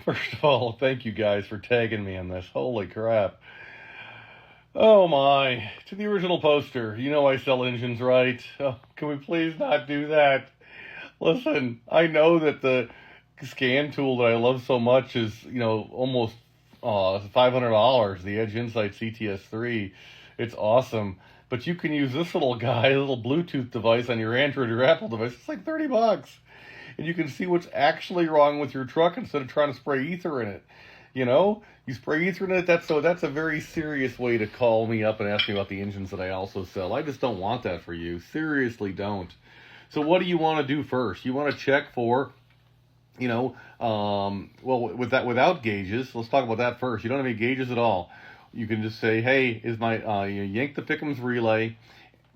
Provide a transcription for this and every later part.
First of all, thank you guys for tagging me in this. Holy crap. Oh my. To the original poster. You know I sell engines, right? Oh, can we please not do that? Listen, I know that the scan tool that I love so much is, almost $500, the Edge Insight CTS3. It's awesome. But you can use this little guy, a little Bluetooth device on your Android or Apple device. It's like $30. And you can see what's actually wrong with your truck instead of trying to spray ether in it. You spray ether in it, that's a very serious way to call me up and ask me about the engines that I also sell. I just don't want that for you. Seriously don't. So what do you want to do first? You want to check for, without gauges. Let's talk about that first. You don't have any gauges at all. You can just say, hey, is my, you yank the FICM's relay,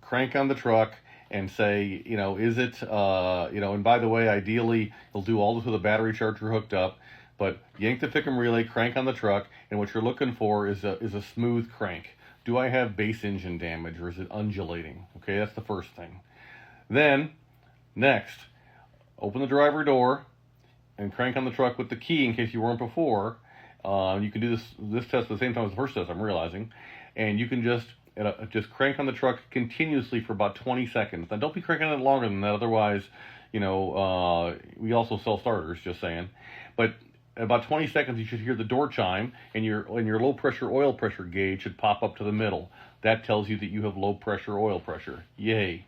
crank on the truck, and say, is it, and by the way, ideally, you'll do all this with a battery charger hooked up, but yank the FICM relay, crank on the truck, and what you're looking for is a smooth crank. Do I have base engine damage, or is it undulating? Okay, that's the first thing. Then, next, open the driver door and crank on the truck with the key in case you weren't before. You can do this test at the same time as the first test, I'm realizing, and you can just crank on the truck continuously for about 20 seconds. Now, don't be cranking it longer than that, otherwise, we also sell starters, just saying. But at about 20 seconds, you should hear the door chime, and your low pressure oil pressure gauge should pop up to the middle. That tells you that you have low pressure oil pressure. Yay.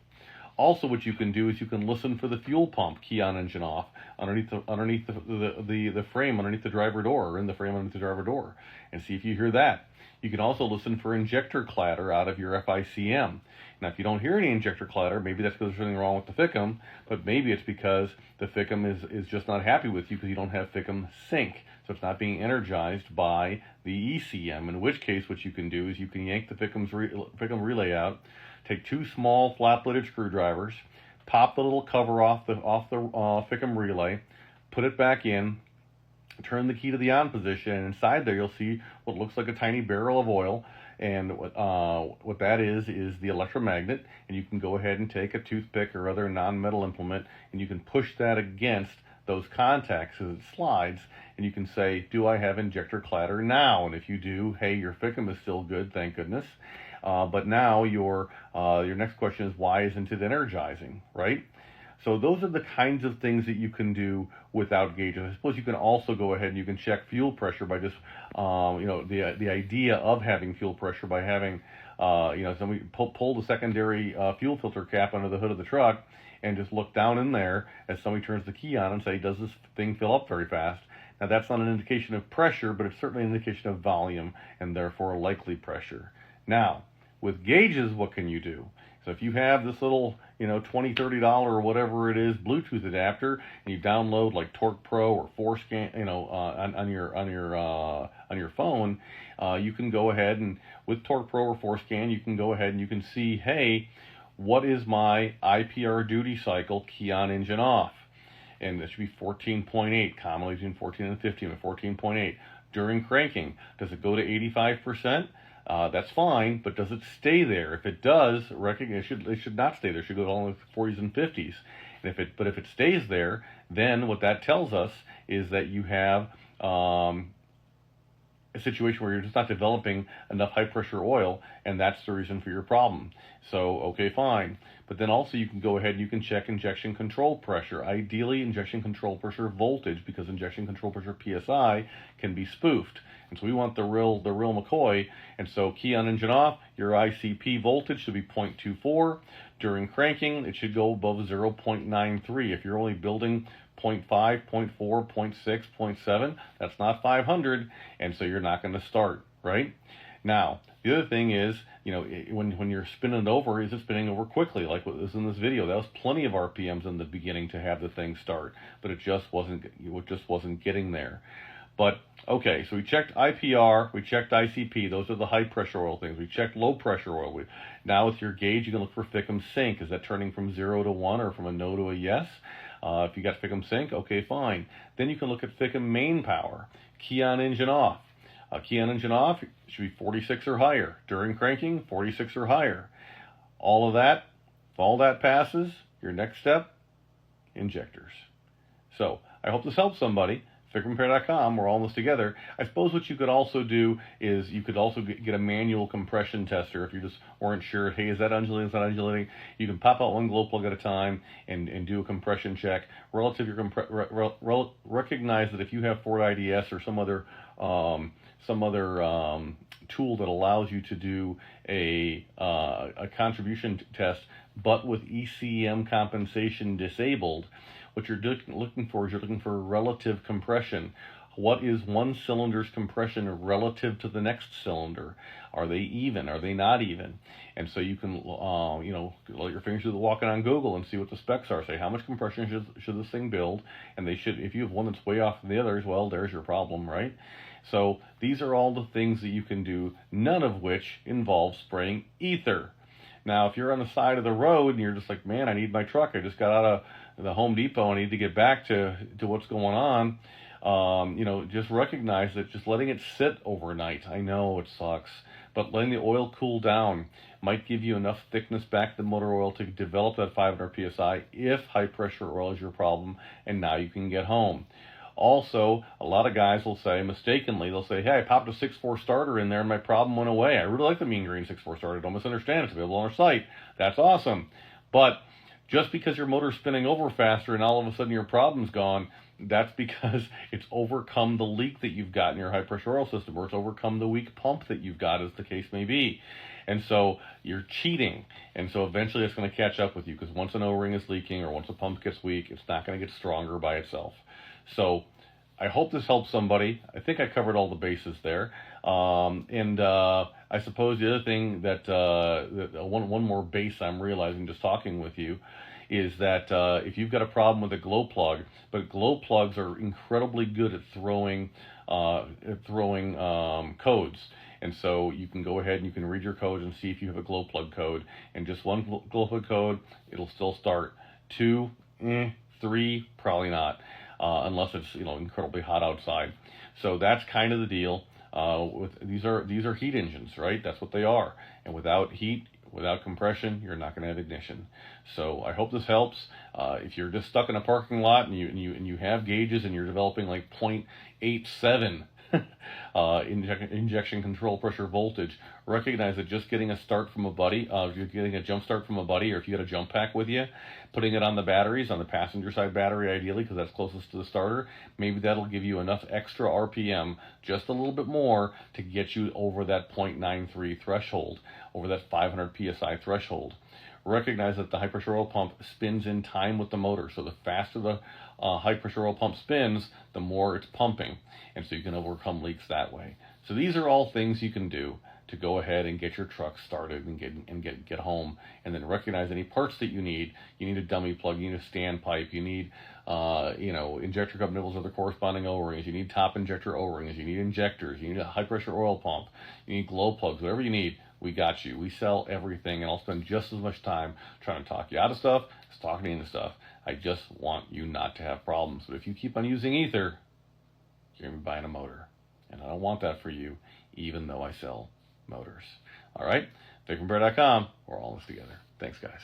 Also, what you can do is you can listen for the fuel pump, key on, engine off, underneath the frame, underneath the driver door, or in the frame underneath the driver door, and see if you hear that. You can also listen for injector clatter out of your FICM. Now, if you don't hear any injector clatter, maybe that's because there's something wrong with the FICM, but maybe it's because the FICM is just not happy with you because you don't have FICM sync, so it's not being energized by the ECM, in which case what you can do is you can yank the FICM relay out, take two small flat-bladed screwdrivers, pop the little cover off the FICM relay, put it back in, turn the key to the on position, and inside there you'll see what looks like a tiny barrel of oil, and what that is the electromagnet, and you can go ahead and take a toothpick or other non-metal implement, and you can push that against those contacts as it slides, and you can say, do I have injector clatter now? And if you do, hey, your FICM is still good, thank goodness. But now your next question is, why isn't it energizing, right? So those are the kinds of things that you can do without gauges. I suppose you can also go ahead and you can check fuel pressure by just, the idea of having fuel pressure by having, somebody pull the secondary fuel filter cap under the hood of the truck and just look down in there as somebody turns the key on and say, does this thing fill up very fast? Now, that's not an indication of pressure, but it's certainly an indication of volume and therefore likely pressure. Now, with gauges, what can you do? So if you have this little, $20, $30 or whatever it is Bluetooth adapter, and you download like Torque Pro or ForeScan, on your phone, you can go ahead and with Torque Pro or ForeScan, you can go ahead and you can see, hey, what is my IPR duty cycle, key on, engine off? And this should be 14.8, commonly between 14 and 15, but 14.8. During cranking, does it go to 85%? That's fine, but does it stay there? If it does, recognition it should not stay there. It should go to only 40s and 50s. And if it stays there, then what that tells us is that you have a situation where you're just not developing enough high pressure oil, and that's the reason for your problem. So, okay, fine. But then also you can go ahead and you can check injection control pressure. Ideally, injection control pressure voltage, because injection control pressure PSI can be spoofed. And so we want the real McCoy. And so key on, engine off, your ICP voltage should be 0.24. During cranking, it should go above 0.93. If you're only building 0.5, 0.4, 0.6, 0.7, that's not 500, and so you're not going to start, right? Now, the other thing is, when you're spinning it over, is it spinning over quickly, like what was in this video? That was plenty of RPMs in the beginning to have the thing start, but it just wasn't getting there. But, okay, so we checked IPR, we checked ICP, those are the high pressure oil things. We checked low pressure oil. Now with your gauge, you can look for FICM sync. Is that turning from 0 to 1 or from a no to a yes? If you got FICM sync, okay, fine. Then you can look at FICM main power, key on, engine off. Key on, engine off should be 46 or higher. During cranking, 46 or higher. All of that, if all that passes, your next step, injectors. So I hope this helps somebody. FICMRepair.com. We're all in this together. I suppose what you could also do is you could also get a manual compression tester if you just weren't sure, hey, is that undulating, is that undulating? You can pop out one glow plug at a time and do a compression check. Relative to your recognize that if you have Ford IDS or some other tool that allows you to do a contribution test, but with ECM compensation disabled, what you're looking for is you're looking for relative compression. What is one cylinder's compression relative to the next cylinder? Are they even? Are they not even? And so you can, let your fingers do the walking on Google and see what the specs are. Say, how much compression should this thing build? And they should, if you have one that's way off from the others, well, there's your problem, right? So these are all the things that you can do, none of which involve spraying ether. Now, if you're on the side of the road and you're just like, man, I need my truck. I just got out of the Home Depot. I need to get back to what's going on. Just recognize that just letting it sit overnight, I know it sucks, but letting the oil cool down might give you enough thickness back to the motor oil to develop that 500 psi if high pressure oil is your problem, and now you can get home. Also, a lot of guys will say, mistakenly, they'll say, hey, I popped a 6.4 starter in there and my problem went away. I really like the mean green 6.4 starter. Don't misunderstand. It's available on our site. That's awesome. But just because your motor's spinning over faster and all of a sudden your problem's gone, that's because it's overcome the leak that you've got in your high pressure oil system, or it's overcome the weak pump that you've got, as the case may be. And so you're cheating. And so eventually it's going to catch up with you, because once an O-ring is leaking or once a pump gets weak, it's not going to get stronger by itself. So I hope this helps somebody. I think I covered all the bases there. I suppose the other thing that one more base I'm realizing just talking with you is that if you've got a problem with a glow plug, but glow plugs are incredibly good at throwing codes. And so you can go ahead and you can read your code and see if you have a glow plug code. And just one glow plug code, it'll still start. 2, 3, probably not. Unless it's incredibly hot outside. So that's kind of the deal. These are heat engines, right? That's what they are. And without heat, without compression, you're not going to have ignition. So I hope this helps. If you're just stuck in a parking lot and you have gauges and you're developing like 0.87 injection control pressure voltage, recognize that just getting a start from a buddy, if you're getting a jump start from a buddy, or if you got a jump pack with you, putting it on the batteries, on the passenger side battery ideally, because that's closest to the starter, maybe that'll give you enough extra RPM, just a little bit more, to get you over that 0.93 threshold, over that 500 psi threshold. Recognize that the high pressure oil pump spins in time with the motor, so the faster the high pressure oil pump spins, the more it's pumping, and so you can overcome leaks that way. So these are all things you can do to go ahead and get your truck started and get home. And then recognize any parts that you need. You need a dummy plug, you need a standpipe, you need injector cup nibbles or the corresponding O-rings, you need top injector O-rings, you need injectors, you need a high pressure oil pump, you need glow plugs, whatever you need, we got you. We sell everything, and I'll spend just as much time trying to talk you out of stuff as talking you into stuff. I just want you not to have problems. But if you keep on using ether, you're going to be buying a motor. And I don't want that for you, even though I sell motors. All right? FICMRepair.com. We're all in this together. Thanks, guys.